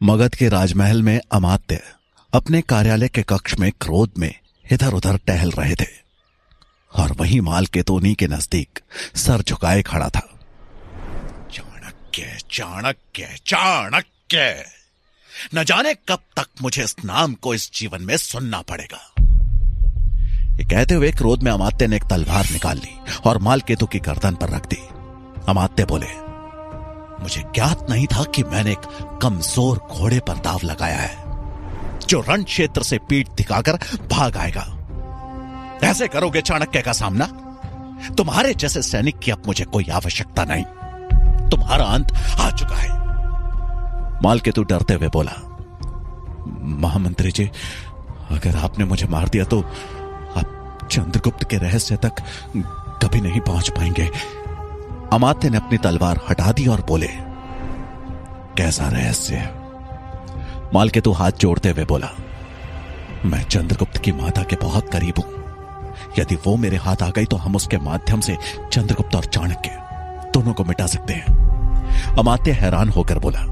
मगध के राजमहल में अमात्य अपने कार्यालय के कक्ष में क्रोध में इधर उधर टहल रहे थे और वहीं मालकेतुनी के नजदीक सर झुकाए खड़ा था। चाणक्य चाणक्य चाणक्य, न जाने कब तक मुझे इस नाम को इस जीवन में सुनना पड़ेगा। ये कहते हुए क्रोध में अमात्य ने एक तलवार निकाल ली और मालकेतु की गर्दन पर रख दी। अमात्य बोले, मुझे ज्ञात नहीं था कि मैंने एक कमजोर घोड़े पर दाव लगाया है जो रण क्षेत्र से पीठ दिखाकर भाग आएगा। ऐसे करोगे चाणक्य का सामना? तुम्हारे जैसे सैनिक की अब मुझे कोई आवश्यकता नहीं, तुम्हारा अंत आ चुका है। मालकेतु डरते हुए बोला, महामंत्री जी, अगर आपने मुझे मार दिया तो आप चंद्रगुप्त के रहस्य तक कभी नहीं पहुंच पाएंगे। अमात्य ने अपनी तलवार हटा दी और बोले, कैसा रहस्य? मालकेतु हाथ जोड़ते हुए बोला, मैं चंद्रगुप्त की माता के बहुत करीब हूं। यदि वो मेरे हाथ आ गई तो हम उसके माध्यम से चंद्रगुप्त और चाणक्य दोनों को मिटा सकते हैं। अमात्य हैरान होकर बोला,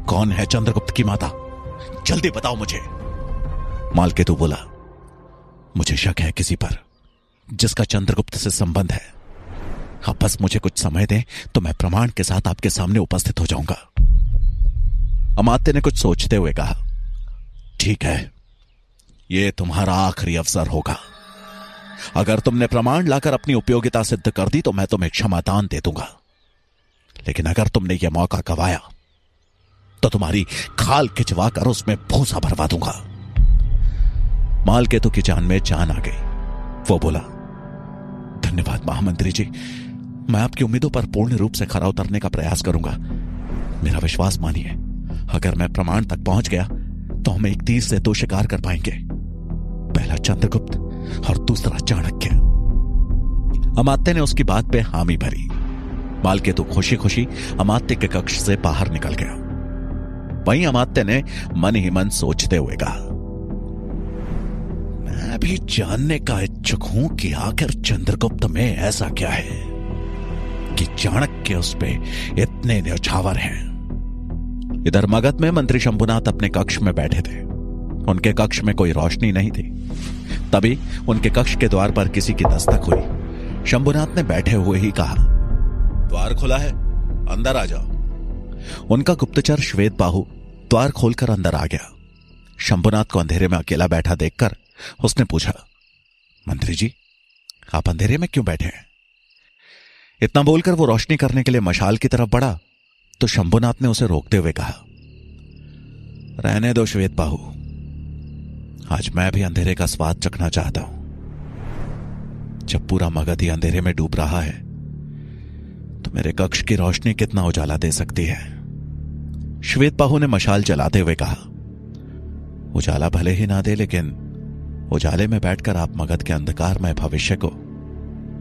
कौन है चंद्रगुप्त की माता? जल्दी बताओ मुझे। मालकेतु बोला, मुझे शक है किसी पर जिसका चंद्रगुप्त से संबंध है। आप बस मुझे कुछ समय दें तो मैं प्रमाण के साथ आपके सामने उपस्थित हो जाऊंगा। अमात्य ने कुछ सोचते हुए कहा, ठीक है, यह तुम्हारा आखिरी अवसर होगा। अगर तुमने प्रमाण लाकर अपनी उपयोगिता सिद्ध कर दी तो मैं तुम्हें क्षमादान दे दूंगा, लेकिन अगर तुमने यह मौका गंवाया तो तुम्हारी खाल खिंचवा कर उसमें भूसा भरवा दूंगा। मालकेतु की जान में जान आ गई। वो बोला, धन्यवाद महामंत्री जी, मैं आपकी उम्मीदों पर पूर्ण रूप से खरा उतरने का प्रयास करूंगा। मेरा विश्वास मानिए, अगर मैं प्रमाण तक पहुंच गया तो हम एक तीर से दो शिकार कर पाएंगे, पहला चंद्रगुप्त और दूसरा चाणक्य। अमात्य ने उसकी बात पे हामी भरी। मालकेतु खुशी खुशी अमात्य के कक्ष से बाहर निकल गया। वहीं अमात्य ने मन ही मन सोचते हुए कहा, मैं भी जानने का इच्छुक हूं कि आखिर चंद्रगुप्त में ऐसा क्या है कि चाणक्य उस पे इतने न्यौछावर हैं। इधर मगध में मंत्री शंभुनाथ अपने कक्ष में बैठे थे। उनके कक्ष में कोई रोशनी नहीं थी। तभी उनके कक्ष के द्वार पर किसी की दस्तक हुई। शंभुनाथ ने बैठे हुए ही कहा, द्वार खुला है, अंदर आ जाओ। उनका गुप्तचर श्वेतबाहु द्वार खोलकर अंदर आ गया। शंभुनाथ को अंधेरे में अकेला बैठा देखकर उसने पूछा, मंत्री जी, आप अंधेरे में क्यों बैठे हैं? इतना बोलकर वो रोशनी करने के लिए मशाल की तरफ बढ़ा तो शंभुनाथ ने उसे रोकते हुए कहा, रहने दो श्वेतबाहु, आज मैं भी अंधेरे का स्वाद चखना चाहता हूं। जब पूरा मगध ही अंधेरे में डूब रहा है तो मेरे कक्ष की रोशनी कितना उजाला दे सकती है? श्वेतबाहु ने मशाल जलाते हुए कहा, उजाला भले ही ना दे, लेकिन उजाले में बैठकर आप मगध के अंधकारमय भविष्य को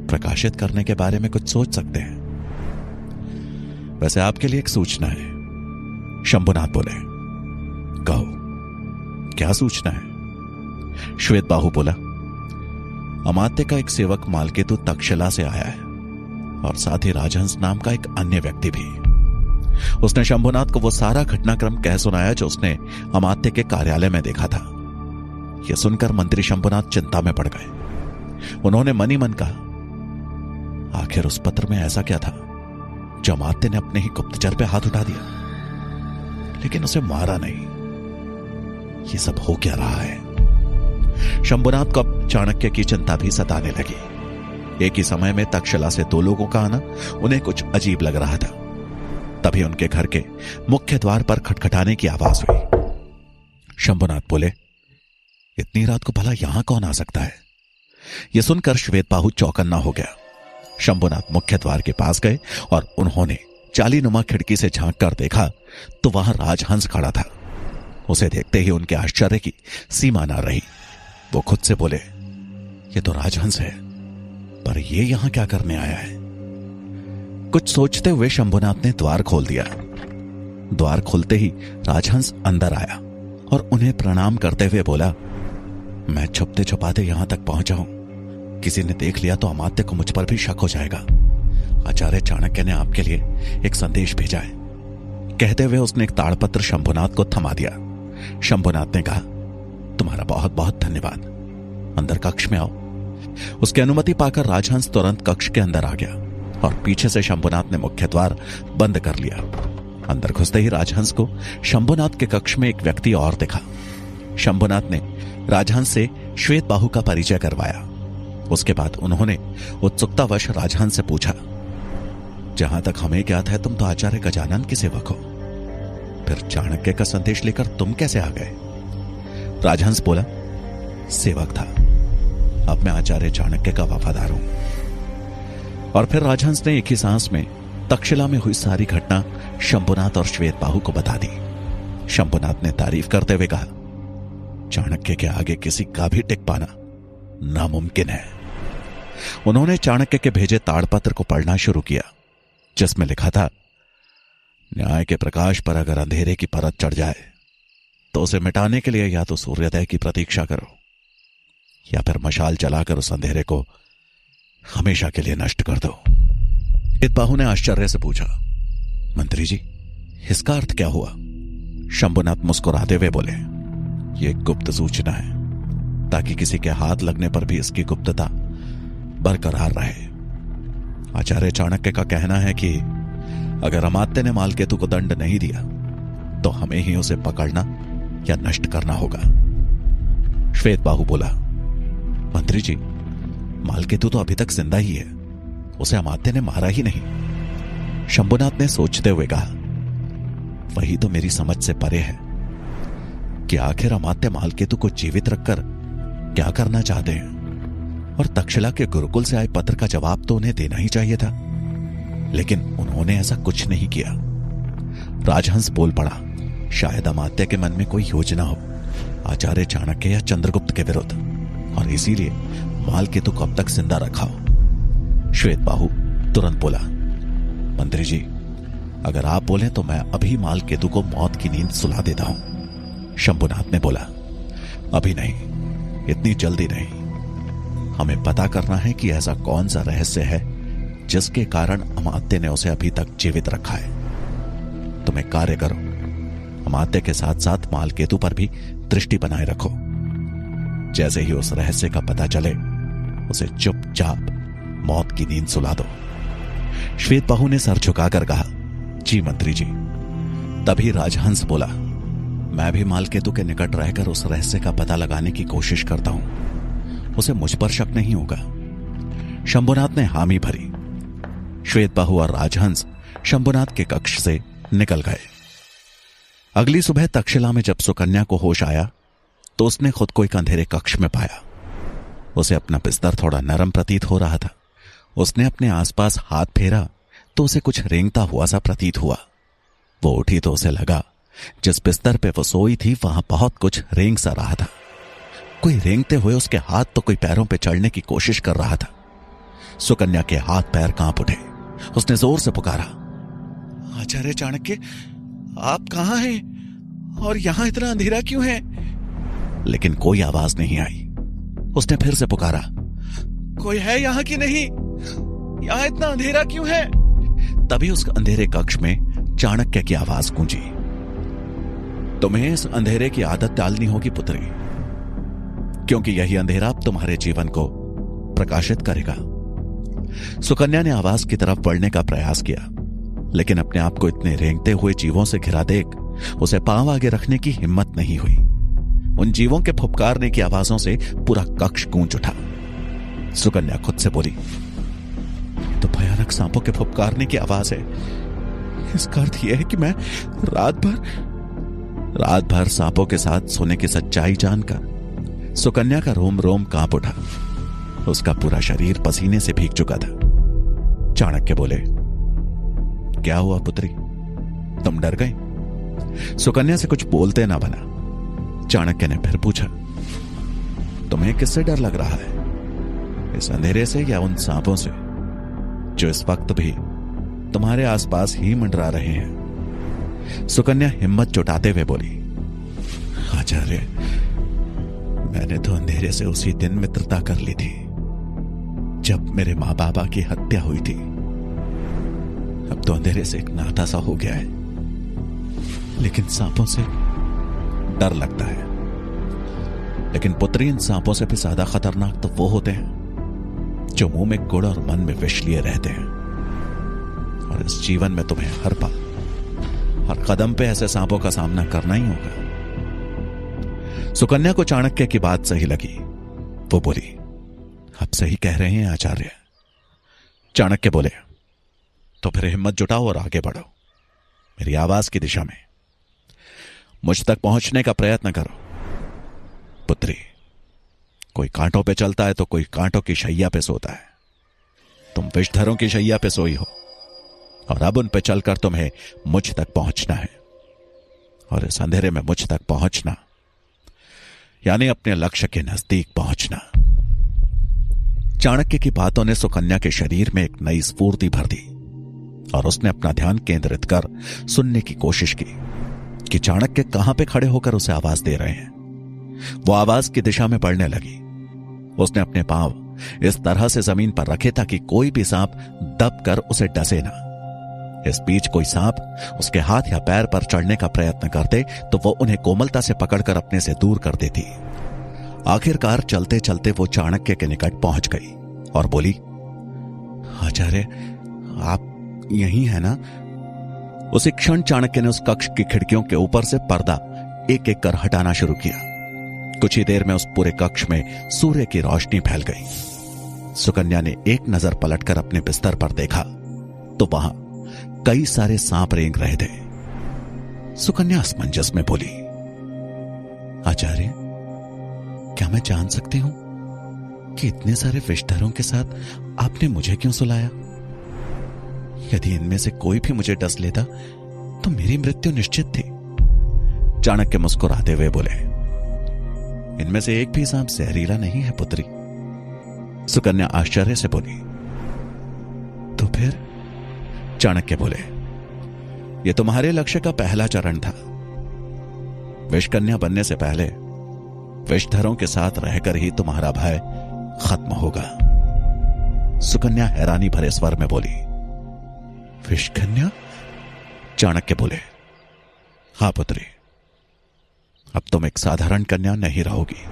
प्रकाशित करने के बारे में कुछ सोच सकते हैं। वैसे आपके लिए एक सूचना है। शंभुनाथ बोले, कहो, क्या सूचना है? श्वेतबाहु बोला, अमात्य का एक सेवक मालकेतु तक्षशिला से आया है और साथ ही राजहंस नाम का एक अन्य व्यक्ति भी। उसने शंभुनाथ को वो सारा घटनाक्रम कह सुनाया जो उसने अमात्य के कार्यालय में देखा था। यह सुनकर मंत्री शंभुनाथ चिंता में पड़ गए। उन्होंने मन ही मन कहा, आखिर उस पत्र में ऐसा क्या था जो अमात्य ने अपने ही गुप्तचर पे हाथ उठा दिया, लेकिन उसे मारा नहीं? ये सब हो क्या रहा है? शंभुनाथ को अब चाणक्य की चिंता भी सताने लगी। एक ही समय में तक्षशिला से दो लोगों का आना उन्हें कुछ अजीब लग रहा था। तभी उनके घर के मुख्य द्वार पर खटखटाने की आवाज हुई। शंभुनाथ बोले, इतनी रात को भला यहां कौन आ सकता है? यह सुनकर श्वेतबाहु चौकन्ना हो गया। शंभुनाथ मुख्य द्वार के पास गए और उन्होंने जालीनुमा खिड़की से झांक कर देखा तो वहां राजहंस खड़ा था। उसे देखते ही उनके आश्चर्य की सीमा ना रही। वो खुद से बोले, ये तो राजहंस है, पर ये यहां क्या करने आया है? कुछ सोचते हुए शंभुनाथ ने द्वार खोल दिया। द्वार खुलते ही राजहंस अंदर आया और उन्हें प्रणाम करते हुए बोला, मैं छुपते छुपाते यहां तक पहुंचा हूं। किसी ने देख लिया तो अमात्य को मुझ पर भी शक हो जाएगा। आचार्य चाणक्य ने आपके लिए एक संदेश भेजा है। कहते हुए उसने एक ताड़पत्र शंभुनाथ को थमा दिया। शंभुनाथ ने कहा, तुम्हारा बहुत बहुत धन्यवाद, अंदर कक्ष में आओ। उसकी अनुमति पाकर राजहंस तुरंत कक्ष के अंदर आ गया और पीछे से शंभुनाथ ने मुख्य द्वार बंद कर लिया। अंदर घुसते ही राजहंस को शंभुनाथ के कक्ष में एक व्यक्ति और दिखा। शंभुनाथ ने राजहंस से श्वेत बाहु का परिचय करवाया। उसके बाद उन्होंने उत्सुकतावश राजहंस से पूछा, जहां तक हमें ज्ञात है तुम तो आचार्य गजानन के सेवक हो, फिर चाणक्य का संदेश लेकर तुम कैसे आ गए? राजहंस बोला, सेवक था, अब मैं आचार्य चाणक्य का वफादार हूं। और फिर राजहंस ने एक ही सांस में तक्षशिला में हुई सारी घटना शंभुनाथ और श्वेत बाहु को बता दी। शंभुनाथ ने तारीफ करते हुए कहा, चाणक्य के आगे किसी का भी टिक पाना नामुमकिन है। उन्होंने चाणक्य के भेजे ताड़पत्र को पढ़ना शुरू किया, जिसमें लिखा था, न्याय के प्रकाश पर अगर अंधेरे की परत चढ़ जाए तो उसे मिटाने के लिए या तो सूर्योदय की प्रतीक्षा करो या फिर मशाल जलाकर उस अंधेरे को हमेशा के लिए नष्ट कर दो। बाहु ने आश्चर्य से पूछा, मंत्री जी, इसका अर्थ क्या हुआ? शंभुनाथ मुस्कुराते हुए बोले, यह गुप्त सूचना है, ताकि किसी के हाथ लगने पर भी इसकी गुप्तता बरकरार रहे। आचार्य चाणक्य का कहना है कि अगर अमात्य ने मालकेतु को दंड नहीं दिया तो हमें ही उसे पकड़ना या नष्ट करना होगा। श्वेत बाहु बोला, मंत्री जी, मालकेतु तो अभी तक जिंदा ही है, उसे अमात्य ने मारा ही नहीं। शंभुनाथ ने सोचते हुए कहा, वही तो मेरी समझ से परे है कि आखिर अमात्य मालकेतु को जीवित रखकर क्या करना चाहते हैं, और तक्षशिला के गुरुकुल से आए पत्र का जवाब तो उन्हें देना ही चाहिए था, लेकिन उन्होंने ऐसा कुछ नहीं किया। राजहंस बोल पड़ा, शायद अमात्य के मन में कोई योजना हो आचार्य चाणक्य या चंद्रगुप्त के विरुद्ध, और इसीलिए मालकेतु को अब तक जिंदा रखा हो। श्वेत बाहु तुरंत बोला, मंत्री जी, अगर आप बोले तो मैं अभी मालकेतु को मौत की नींद सुला देता हूं। शंभुनाथ ने बोला, अभी नहीं, इतनी जल्दी नहीं, हमें पता करना है कि ऐसा कौन सा रहस्य है जिसके कारण अमात्य ने उसे अभी तक जीवित रखा है। तुम एक कार्य करो, अमात्य के साथ साथ मालकेतु पर भी दृष्टि बनाए रखो। जैसे ही उस रहस्य का पता चले उसे चुपचाप मौत की नींद सुला दो। श्वेत बाहु ने सर झुकाकर कहा, जी मंत्री जी। तभी राजहंस बोला, मैं भी मालकेतु के निकट रहकर उस रहस्य का पता लगाने की कोशिश करता हूं, उसे मुझ पर शक नहीं होगा। शंभुनाथ ने हामी भरी। श्वेत बाहु और राजहंस शंभुनाथ के कक्ष से निकल गए। अगली सुबह तक्षशिला में जब सुकन्या को होश आया तो उसने खुद को एक अंधेरे कक्ष में पाया। उसे अपना बिस्तर थोड़ा नरम प्रतीत हो रहा था। उसने अपने आसपास हाथ फेरा तो उसे कुछ रेंगता हुआ सा प्रतीत हुआ। वो उठी तो उसे लगा जिस बिस्तर पे वो सोई थी वहां बहुत कुछ रेंग सा रहा था। कोई रेंगते हुए उसके हाथ तो कोई पैरों पे चढ़ने की कोशिश कर रहा था। सुकन्या के हाथ पैर कांप उठे। उसने जोर से पुकारा, आचार्य चाणक्य, आप कहां हैं और यहां इतना अंधेरा क्यों है? लेकिन कोई आवाज नहीं आई। उसने फिर से पुकारा, कोई है यहां कि नहीं? यहां इतना अंधेरा क्यों है? तभी उस अंधेरे कक्ष में चाणक्य की आवाज गूंजी, तुम्हें इस अंधेरे की आदत डालनी होगी पुत्री, क्योंकि यही अंधेरा अब तुम्हारे जीवन को प्रकाशित करेगा। सुकन्या ने आवाज की तरफ बढ़ने का प्रयास किया, लेकिन अपने आप को इतने रेंगते हुए जीवों से घिरा देख उसे पांव आगे रखने की हिम्मत नहीं हुई। उन जीवों के फुफकारने की आवाजों से पूरा कक्ष गूंज उठा। सुकन्या खुद से बोली, तो भयानक सांपों के फुफकारने की आवाज है। इसका अर्थ यह है कि मैं रात भर सांपों के साथ सोने की सच्चाई जानकर सुकन्या का रोम रोम कांप उठा। उसका पूरा शरीर पसीने से भीग चुका था। चाणक्य बोले, क्या हुआ पुत्री, तुम डर गई? सुकन्या से कुछ बोलते ना बना। चाणक्य ने फिर पूछा, तुम्हें किससे डर लग रहा है, इस अंधेरे से या उन सांपों से जो इस वक्त भी तुम्हारे आसपास ही मंडरा रहे हैं? सुकन्या हिम्मत जुटाते हुए बोली, आचार्य, मैंने तो अंधेरे से उसी दिन मित्रता कर ली थी जब मेरे मां बाबा की हत्या हुई थी। अब तो अंधेरे से एक नाता सा हो गया है। लेकिन सांपों से डर लगता है। लेकिन पुत्री, इन सांपों से भी ज्यादा खतरनाक तो वो होते हैं जो मुंह में गुड़ और मन में विष लिए रहते हैं। और इस जीवन में तुम्हें हर पल, हर कदम पे ऐसे सांपों का सामना करना ही होगा। सुकन्या को चाणक्य की बात सही लगी। वो बोली, आप सही कह रहे हैं आचार्य। चाणक्य बोले, तो फिर हिम्मत जुटाओ और आगे बढ़ो, मेरी आवाज की दिशा में। मुझ तक पहुंचने का प्रयत्न करो। पुत्री, कोई कांटों पे चलता है तो कोई कांटों की शैया पे सोता है। तुम विषधरों की शैया पे सोई हो और अब उन पे चलकर तुम्हें मुझ तक पहुंचना है। और इस अंधेरे में मुझ तक पहुंचना यानी अपने लक्ष्य के नजदीक पहुंचना। चाणक्य की बातों ने सुकन्या के शरीर में एक नई स्फूर्ति भर दी और उसने अपना ध्यान केंद्रित कर सुनने की कोशिश की कि चाणक्य कहां पे खड़े होकर उसे आवाज दे रहे हैं। वो आवाज की दिशा में बढ़ने लगी। उसने अपने पांव इस तरह से जमीन पर रखे ताकि कोई भी सांप दब कर उसे डसे ना। इस बीच कोई सांप उसके हाथ या पैर पर चढ़ने का प्रयत्न करते तो वो उन्हें कोमलता से पकड़कर अपने से दूर कर देती। आखिरकार चलते चलते वो चाणक्य के निकट पहुंच गई और बोली, आचार्य, आप यहीं है ना? उसी क्षण चाणक्य ने उस कक्ष की खिड़कियों के ऊपर से पर्दा एक एक कर हटाना शुरू किया। कुछ ही देर में उस पूरे कक्ष में सूर्य की रोशनी फैल गई। सुकन्या ने एक नजर पलटकर अपने बिस्तर पर देखा तो वहां कई सारे सांप रेंग रहे थे। सुकन्या असमंजस में बोली, आचार्य, क्या मैं जान सकती हूं कि इतने सारे विषधरों के साथ आपने मुझे क्यों सुलाया? यदि इनमें से कोई भी मुझे डस लेता तो मेरी मृत्यु निश्चित थी। चाणक्य मुस्कुराते हुए बोले, इनमें से एक भी सांप जहरीला नहीं है पुत्री। सुकन्या आश्चर्य से बोली, तो फिर? चाणक्य बोले, यह तुम्हारे लक्ष्य का पहला चरण था। विषकन्या बनने से पहले विषधरों के साथ रहकर ही तुम्हारा भय खत्म होगा। सुकन्या हैरानी भरे स्वर में बोली, विषकन्या? चाणक्य बोले, हां पुत्री, अब तुम एक साधारण कन्या नहीं रहोगी,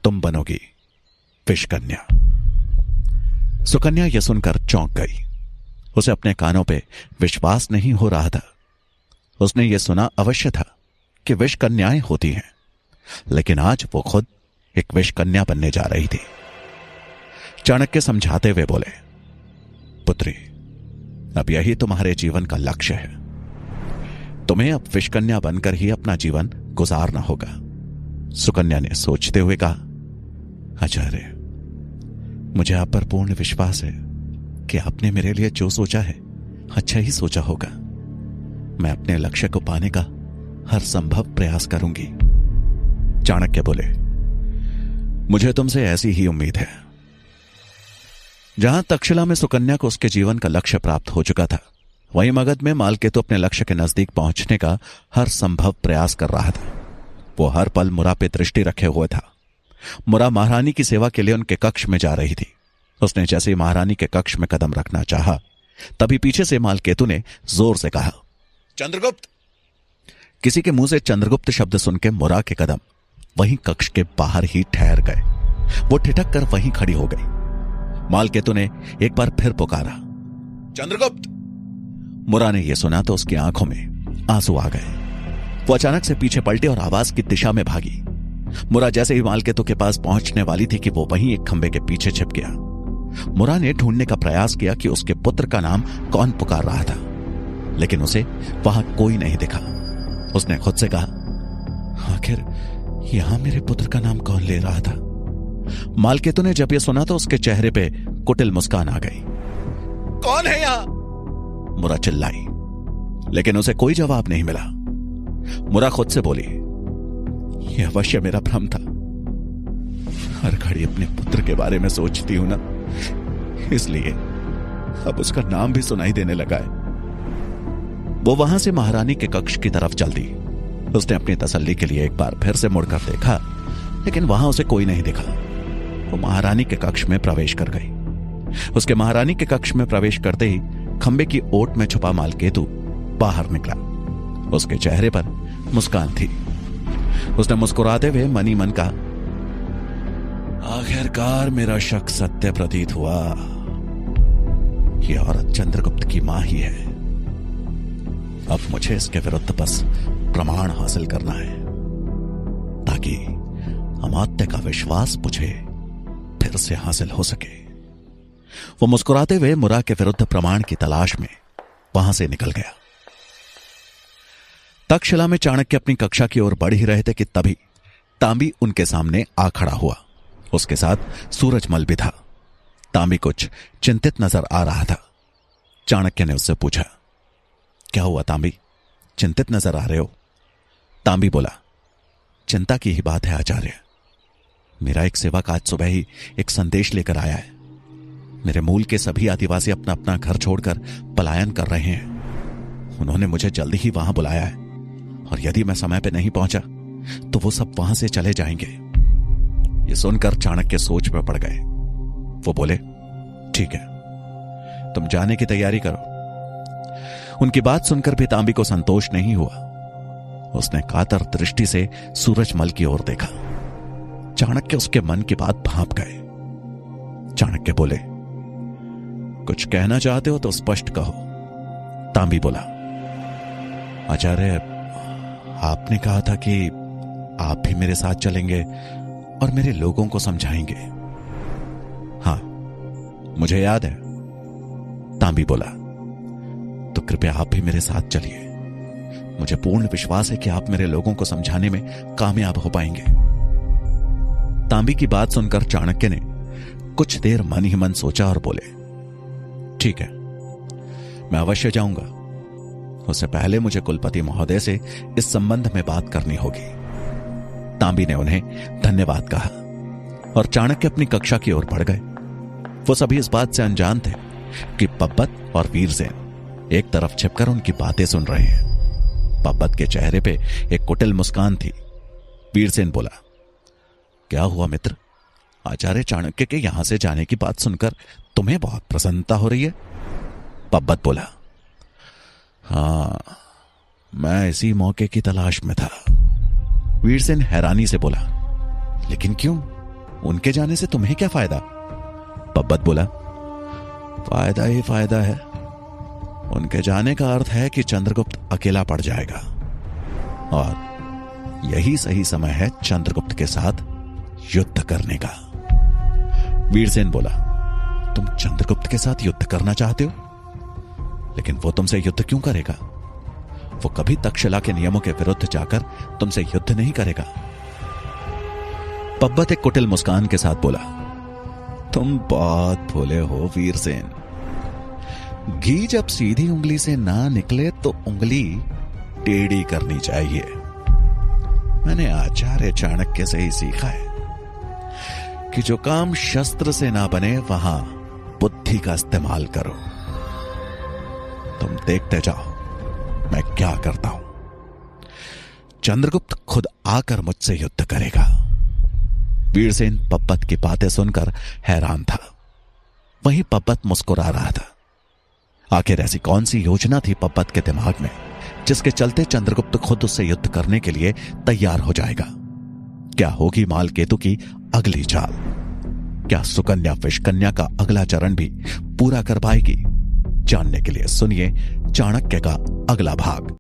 तुम बनोगी विषकन्या। सुकन्या यह सुनकर चौंक गई। उसे अपने कानों पे विश्वास नहीं हो रहा था। उसने यह सुना अवश्य था कि विषकन्याएं होती हैं, लेकिन आज वो खुद एक विषकन्या बनने जा रही थी। चाणक्य समझाते हुए बोले, पुत्री, अब यही तुम्हारे जीवन का लक्ष्य है। तुम्हें अब विषकन्या बनकर ही अपना जीवन गुजारना होगा। सुकन्या ने सोचते हुए कहा, आचार्य, मुझे आप पर पूर्ण विश्वास है कि आपने मेरे लिए जो सोचा है अच्छा ही सोचा होगा। मैं अपने लक्ष्य को पाने का हर संभव प्रयास करूंगी। चाणक्य बोले, मुझे तुमसे ऐसी ही उम्मीद है। जहां तक्षशिला में सुकन्या को उसके जीवन का लक्ष्य प्राप्त हो चुका था, वहीं मगध में मालकेतु अपने लक्ष्य के नजदीक पहुंचने का हर संभव प्रयास कर रहा था। वो हर पल मुरा पे दृष्टि रखे हुए था। मुरा महारानी की सेवा के लिए उनके कक्ष में जा रही थी। उसने जैसे ही महारानी के कक्ष में कदम रखना चाहा, तभी पीछे से मालकेतु ने जोर से कहा, चंद्रगुप्त। किसी के मुंह से चंद्रगुप्त शब्द सुनकर मुरा के कदम वहीं कक्ष के बाहर ही ठहर गए। वो ठिठक कर वहीं खड़ी हो गई। मालकेतु ने एक बार फिर पुकारा, चंद्रगुप्त। मुरा ने यह सुना तो उसकी आंखों में आंसू आ गए। वो अचानक से पीछे पलटी और आवाज की दिशा में भागी। मुरा जैसे ही मालकेतु के पास पहुंचने वाली थी कि वो वहीं एक खंबे के पीछे छिप गया। मुरा ने ढूंढने का प्रयास किया कि उसके पुत्र का नाम कौन पुकार रहा था, लेकिन उसे वहां कोई नहीं दिखा। उसने खुद से कहा, आखिर यहां मेरे पुत्र का नाम कौन ले रहा था? मालकेतु ने जब यह सुना तो उसके चेहरे पे कुटिल मुस्कान आ गई। कौन है यहां? मुरा चिल्लाई, लेकिन उसे कोई जवाब नहीं मिला। मुरा खुद से बोली, यह अवश्य मेरा भ्रम था। हर घड़ी अपने पुत्र के बारे में सोचती हूं ना, इसलिए अब उसका नाम भी सुनाई देने लगा है। वो वहां से महारानी के कक्ष की तरफ चल दी। उसने अपनी तसल्ली के लिए एक बार फिर से मुड़कर देखा, लेकिन वहां उसे कोई नहीं दिखा। वो महारानी के कक्ष में प्रवेश कर गई। उसके महारानी के कक्ष में प्रवेश करते ही खंबे की ओट में छुपा मालकेतु बाहर निकला। उसके चेहरे पर मुस्कान थी। उसने मुस्कुराते हुए मन ही मन कहा, आखिरकार मेरा शक सत्य प्रतीत हुआ। यह औरत चंद्रगुप्त की मां ही है। अब मुझे इसके विरुद्ध बस प्रमाण हासिल करना है ताकि अमात्य का विश्वास मुझे फिर से हासिल हो सके। वो मुस्कुराते हुए मुरा के विरुद्ध प्रमाण की तलाश में वहां से निकल गया। तक्षशिला में चाणक्य अपनी कक्षा की ओर बढ़ ही रहे थे कि तभी तांबी उनके सामने आ खड़ा हुआ। उसके साथ सूरजमल भी था। तांबी कुछ चिंतित नजर आ रहा था। चाणक्य ने उससे पूछा, क्या हुआ तांबी, चिंतित नजर आ रहे हो? तांबी बोला, चिंता की ही बात है आचार्य। मेरा एक सेवक आज सुबह ही एक संदेश लेकर आया है। मेरे मूल के सभी आदिवासी अपना अपना घर छोड़कर पलायन कर रहे हैं। उन्होंने मुझे जल्दी ही वहां बुलाया है और यदि मैं समय पर नहीं पहुंचा तो वो सब वहां से चले जाएंगे। ये सुनकर चाणक्य सोच में पड़ गए। वो बोले, ठीक है, तुम जाने की तैयारी करो। उनकी बात सुनकर भी तांबी को संतोष नहीं हुआ। उसने कातर दृष्टि से सूरजमल की ओर देखा। चाणक्य उसके मन की बात भांप गए। चाणक्य बोले, कुछ कहना चाहते हो तो स्पष्ट कहो। तांबी बोला, आचार्य, आपने कहा था कि आप भी मेरे साथ चलेंगे और मेरे लोगों को समझाएंगे। हां, मुझे याद है। तांबी बोला, तो कृपया आप भी मेरे साथ चलिए। मुझे पूर्ण विश्वास है कि आप मेरे लोगों को समझाने में कामयाब हो पाएंगे। तांबी की बात सुनकर चाणक्य ने कुछ देर मन ही मन सोचा और बोले, ठीक है, मैं अवश्य जाऊंगा। उससे पहले मुझे कुलपति महोदय से इस संबंध में बात करनी होगी। तांबी ने उन्हें धन्यवाद कहा और चाणक्य अपनी कक्षा की ओर बढ़ गए। वो सभी इस बात से अनजान थे कि पब्बत और वीरसेन एक तरफ छिपकर उनकी बातें सुन रहे हैं। पब्बत के चेहरे पे एक कुटिल मुस्कान थी। वीरसेन बोला, क्या हुआ मित्र, आचार्य चाणक्य के यहां से जाने की बात सुनकर तुम्हें बहुत प्रसन्नता हो रही है? पब्बत बोला, हां, मैं इसी मौके की तलाश में था। वीरसेन हैरानी से बोला, लेकिन क्यों? उनके जाने से तुम्हें क्या फायदा? पब्बत बोला, फायदा ही फायदा है। उनके जाने का अर्थ है कि चंद्रगुप्त अकेला पड़ जाएगा और यही सही समय है चंद्रगुप्त के साथ युद्ध करने का। वीरसेन बोला, तुम चंद्रगुप्त के साथ युद्ध करना चाहते हो? लेकिन वो तुमसे युद्ध क्यों करेगा? वो कभी तक्षशिला के नियमों के विरुद्ध जाकर तुमसे युद्ध नहीं करेगा। पब्बत एक कुटिल मुस्कान के साथ बोला, तुम बहुत भोले हो वीरसेन। घी जब सीधी उंगली से ना निकले तो उंगली टेढ़ी करनी चाहिए। मैंने आचार्य चाणक्य से ही सीखा है कि जो काम शस्त्र से ना बने वहां बुद्धि का इस्तेमाल करो। तुम देखते जाओ मैं क्या करता हूं। चंद्रगुप्त खुद आकर मुझसे युद्ध करेगा। वीरसेन पब्बत की बातें सुनकर हैरान था। वहीं पब्बत मुस्कुरा रहा था। आखिर ऐसी कौन सी योजना थी पब्बत के दिमाग में जिसके चलते चंद्रगुप्त खुद उससे युद्ध करने के लिए तैयार हो जाएगा? क्या होगी मालकेतु की अगली चाल? क्या सुकन्या विषकन्या का अगला चरण भी पूरा कर पाएगी? जानने के लिए सुनिए चाणक्य का अगला भाग।